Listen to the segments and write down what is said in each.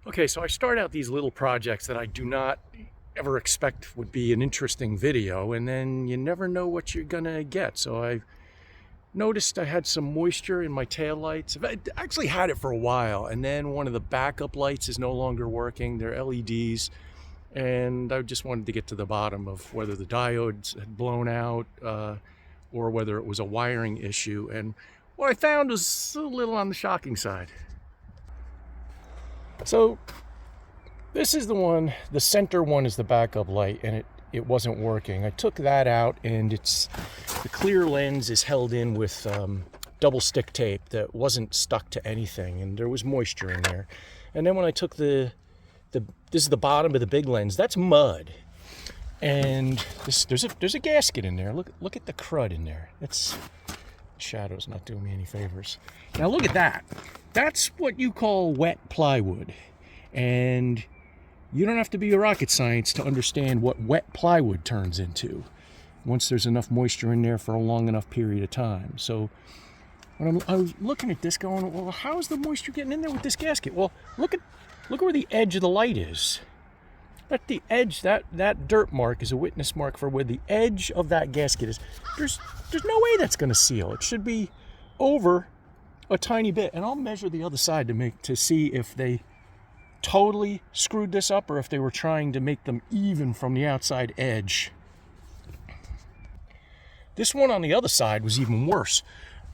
Okay, so I start out these little projects that I do not ever expect would be an interesting video, and then you never know what you're gonna get. So I noticed I had some moisture in my taillights. I've actually had it for a while, and then one of the backup lights is no longer working. They're LEDs, and I just wanted to get to the bottom of whether the diodes had blown out or whether it was a wiring issue. And what I found was a little on the shocking side. So this is the one, the center one is the backup light, and it wasn't working. I took that out, and the clear lens is held in with double stick tape that wasn't stuck to anything, and there was moisture in there. And then when I took this is the bottom of the big lens, that's mud, and there's a gasket in there. Look at the crud in there. It's shadow's not doing me any favors. Now look at that. That's what you call wet plywood, and you don't have to be a rocket science to understand what wet plywood turns into once there's enough moisture in there for a long enough period of time. So when I was looking at this going, well, how is the moisture getting in there with this gasket? Well, look where the edge of the light is. At the edge, that dirt mark is a witness mark for where the edge of that gasket is. There's no way that's going to seal. It should be over a tiny bit, and I'll measure the other side to see if they totally screwed this up or if they were trying to make them even from the outside edge. This one on the other side was even worse.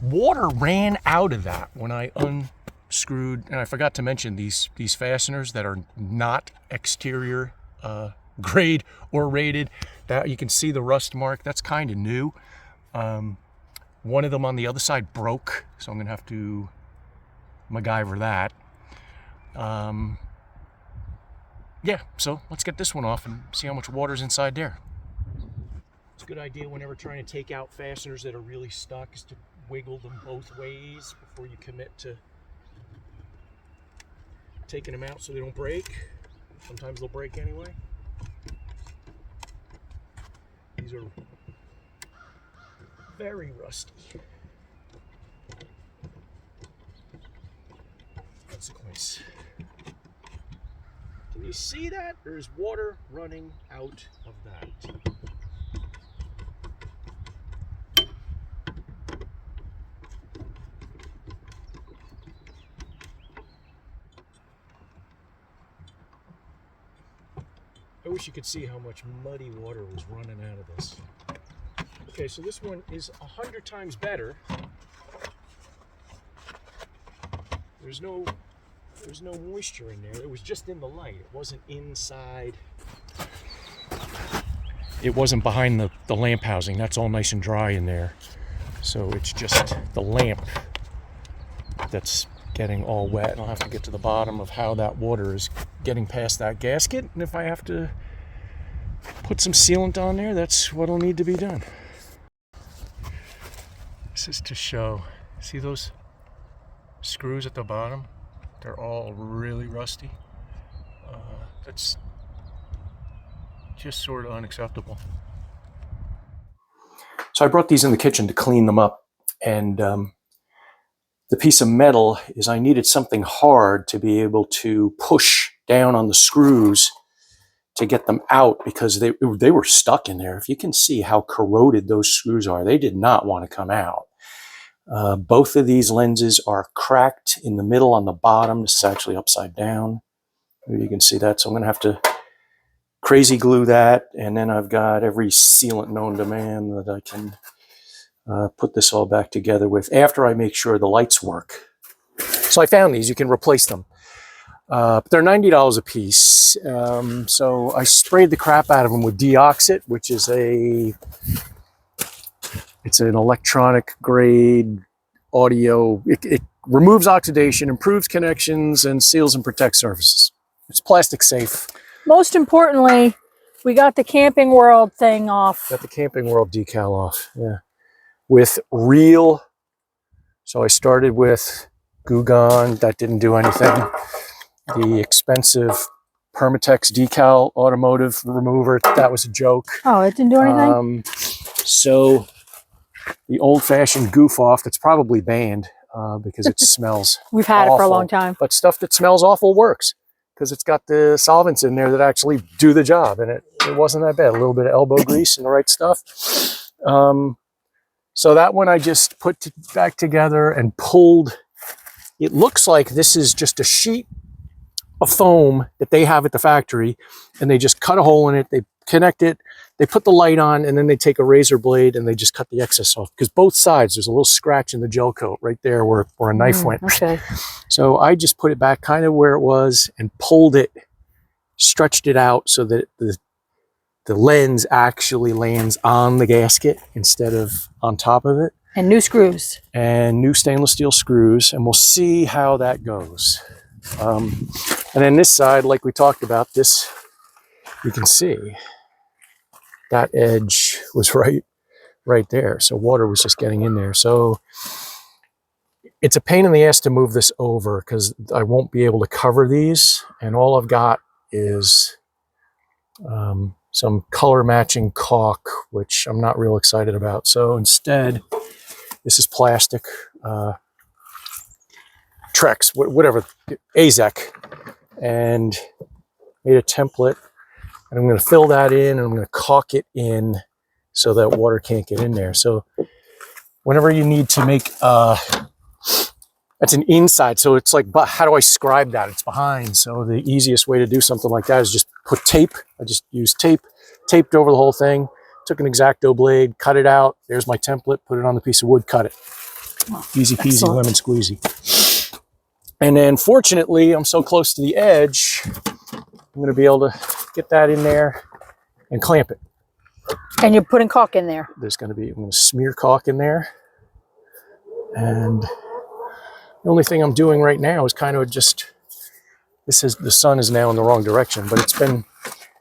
Water ran out of that when I unscrewed, and I forgot to mention these fasteners that are not exterior grade or rated. That you can see the rust mark. That's kind of new. One of them on the other side broke, so I'm gonna have to MacGyver that. Yeah, so let's get this one off and see how much water's inside there. It's a good idea whenever trying to take out fasteners that are really stuck is to wiggle them both ways before you commit to taking them out so they don't break. Sometimes they'll break anyway. These are very rusty. Consequence. Can you see that? There's water running out of that. I wish you could see how much muddy water was running out of this. Okay, so this one is 100 times better. There's no moisture in there. It was just in the light. It wasn't inside. It wasn't behind the lamp housing. That's all nice and dry in there. So it's just the lamp that's getting all wet. And I'll have to get to the bottom of how that water is getting past that gasket. And if I have to put some sealant on there, that's what'll need to be done. This is to show. See those screws at the bottom? They're all really rusty. That's just sort of unacceptable. So I brought these in the kitchen to clean them up, and the piece of metal is I needed something hard to be able to push down on the screws to get them out because they were stuck in there. If you can see how corroded those screws are, they did not want to come out. Both of these lenses are cracked in the middle on the bottom. This is actually upside down. Maybe you can see that. So I'm going to have to crazy glue that. And then I've got every sealant known to man that I can put this all back together with after I make sure the lights work. So I found these. You can replace them. They're $90 a piece. So I sprayed the crap out of them with Deoxit, which is it's an electronic grade audio. It removes oxidation, improves connections, and seals and protects surfaces. It's plastic safe. Most importantly, we got the Camping World thing off. Got the Camping World decal off, yeah. With real, so I started with Goo Gone, that didn't do anything. The expensive Permatex decal automotive remover, that was a joke. Oh, it didn't do anything? So the old-fashioned goof off that's probably banned because it smells We've had awful, it for a long time. But stuff that smells awful works. because it's got the solvents in there that actually do the job, and it wasn't that bad. A little bit of elbow grease and the right stuff. So that one I just put back together and pulled. It looks like this is just a sheet of foam that they have at the factory, and they just cut a hole in it, they connect it, they put the light on, and then they take a razor blade and they just cut the excess off, because both sides there's a little scratch in the gel coat right there where a knife went. Okay. So I just put it back kind of where it was and pulled it, stretched it out so that the lens actually lands on the gasket instead of on top of it. And new screws. And new stainless steel screws, and we'll see how that goes. And then this side, like we talked about, this, you can see that edge was right there. So water was just getting in there. So it's a pain in the ass to move this over because I won't be able to cover these. And all I've got is some color matching caulk, which I'm not real excited about. So instead, this is plastic, Trex, whatever, AZEK, and made a template. And I'm going to fill that in, and I'm going to caulk it in so that water can't get in there. So whenever you need to make, that's an inside. So it's like, but how do I scribe that? It's behind. So the easiest way to do something like that is just put tape. I just used tape, taped over the whole thing, took an X-Acto blade, cut it out. There's my template, put it on the piece of wood, cut it. Easy peasy, Excellent. lemon squeezy. And then fortunately, I'm so close to the edge, I'm going to be able to get that in there and clamp it. And you're putting caulk in there. I'm going to smear caulk in there. And the only thing I'm doing right now is kind of just, the sun is now in the wrong direction, but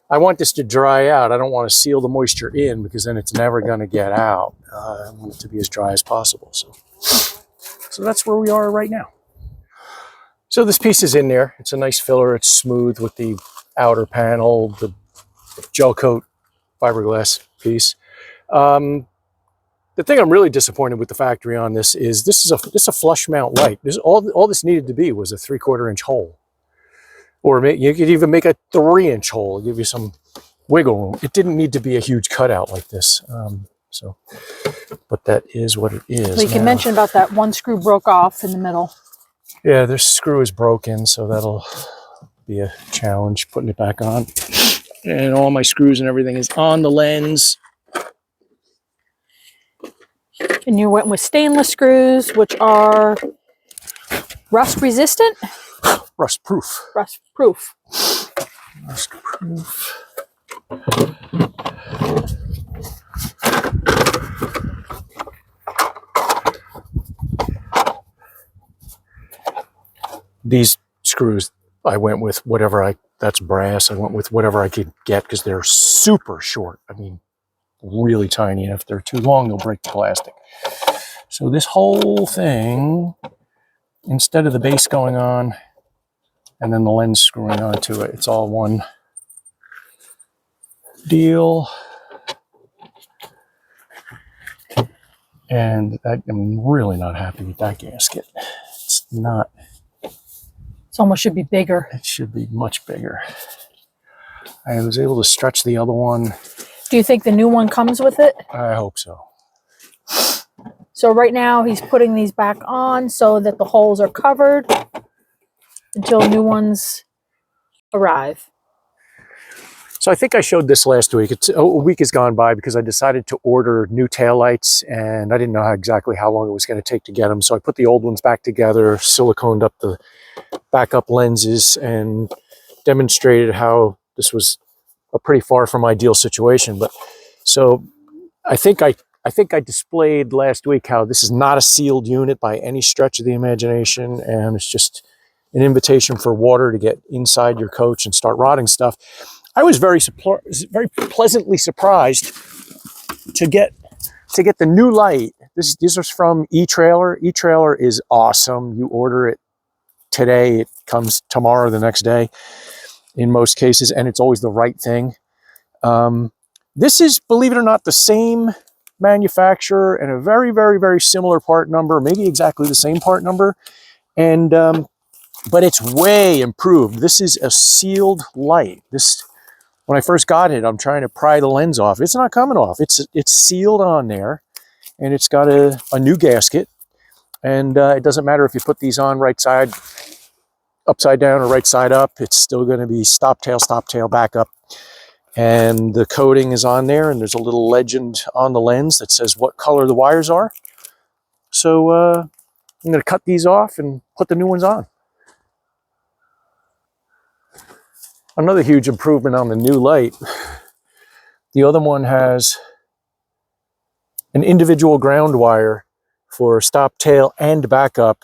I want this to dry out. I don't want to seal the moisture in because then it's never going to get out. I want it to be as dry as possible. So that's where we are right now. So this piece is in there. It's a nice filler. It's smooth with the outer panel, the gel coat fiberglass piece. The thing I'm really disappointed with the factory on this is this is a flush mount light. All this needed to be was a 3/4 inch hole, or you could even make a 3-inch hole, give you some wiggle room. It didn't need to be a huge cutout like this. But that is what it is. So you can mention about that one screw broke off in the middle. Yeah, this screw is broken, so that'll be a challenge putting it back on. And all my screws and everything is on the lens. And you went with stainless screws, which are rust resistant? Rust proof. Rust proof. Rust proof. These screws, I went with that's brass. I went with whatever I could get because they're super short. I mean, really tiny. And if they're too long, they'll break the plastic. So this whole thing, instead of the base going on and then the lens screwing onto it, it's all one deal. And I'm really not happy with that gasket. It's not. It almost should be bigger. It should be much bigger. I was able to stretch the other one. Do you think the new one comes with it? I hope so. So right now he's putting these back on so that the holes are covered until new ones arrive. So I think I showed this last week. A week has gone by because I decided to order new taillights, and I didn't know exactly how long it was going to take to get them. So I put the old ones back together, siliconed up the backup lenses, and demonstrated how this was a pretty far from ideal situation. But so I think I displayed last week how this is not a sealed unit by any stretch of the imagination, and it's just an invitation for water to get inside your coach and start rotting stuff. I was very pleasantly surprised to get the new light. This is from eTrailer. eTrailer is awesome. You order it today, it comes tomorrow, the next day, in most cases, and it's always the right thing. This is, believe it or not, the same manufacturer and a very, very, very similar part number, maybe exactly the same part number. And but it's way improved. This is a sealed light. This, when I first got it, I'm trying to pry the lens off. It's not coming off. It's sealed on there, and it's got a new gasket. And it doesn't matter if you put these on right side upside down or right side up. It's still going to be stop tail, back up. And the coating is on there, and there's a little legend on the lens that says what color the wires are. So I'm going to cut these off and put the new ones on. Another huge improvement on the new light. The other one has an individual ground wire for stop, tail, and backup.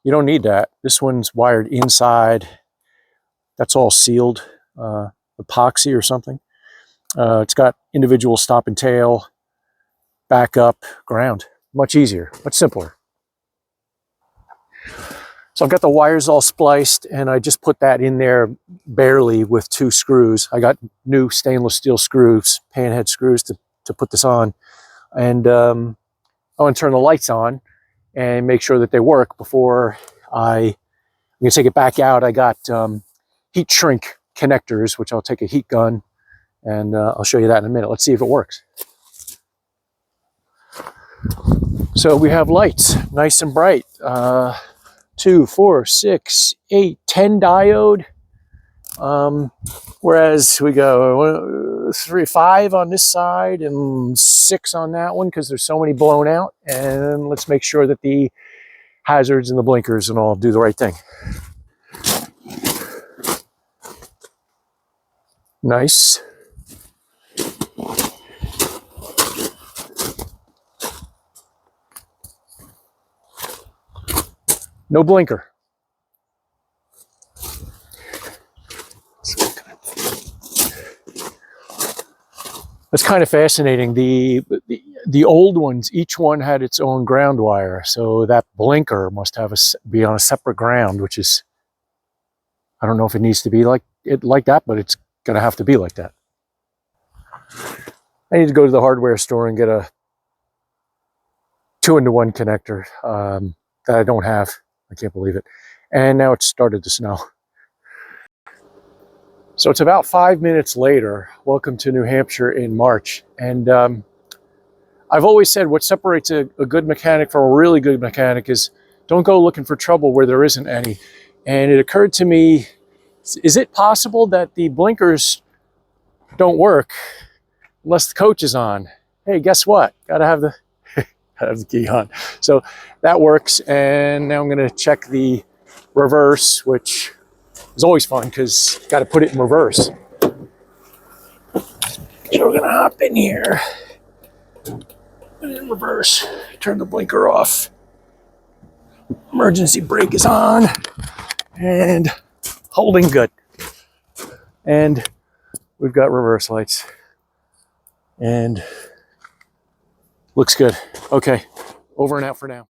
You don't need that. This one's wired inside. That's all sealed, epoxy or something. It's got individual stop and tail, backup, ground. Much easier, much simpler. So I've got the wires all spliced, and I just put that in there barely with 2 screws. I got new stainless steel screws, panhead screws to put this on. And I want to turn the lights on and make sure that they work before I'm going to take it back out. I got heat shrink connectors, which I'll take a heat gun, and I'll show you that in a minute. Let's see if it works. So we have lights, nice and bright. 2, 4, 6, 8, 10 diode. Whereas we go 3, 5 on this side and 6 on that one because there's so many blown out. And let's make sure that the hazards and the blinkers and all do the right thing. Nice. No blinker. It's kind of fascinating. The old ones, each one had its own ground wire, so that blinker must have be on a separate ground, which is, I don't know if it needs to be like that, but it's gonna have to be like that. I need to go to the hardware store and get a 2-in-1 connector that I don't have. I can't believe it. And now it's started to snow. So it's about 5 minutes later. Welcome to New Hampshire in March. And I've always said what separates a good mechanic from a really good mechanic is don't go looking for trouble where there isn't any. And it occurred to me, is it possible that the blinkers don't work unless the coach is on? Hey, guess what? Gotta have the key on. So that works. And now I'm gonna check the reverse, which is always fun because got to put it in reverse. So we're gonna hop in here, put it in reverse, turn the blinker off. Emergency brake is on, and holding good. And we've got reverse lights, and looks good. Okay, over and out for now.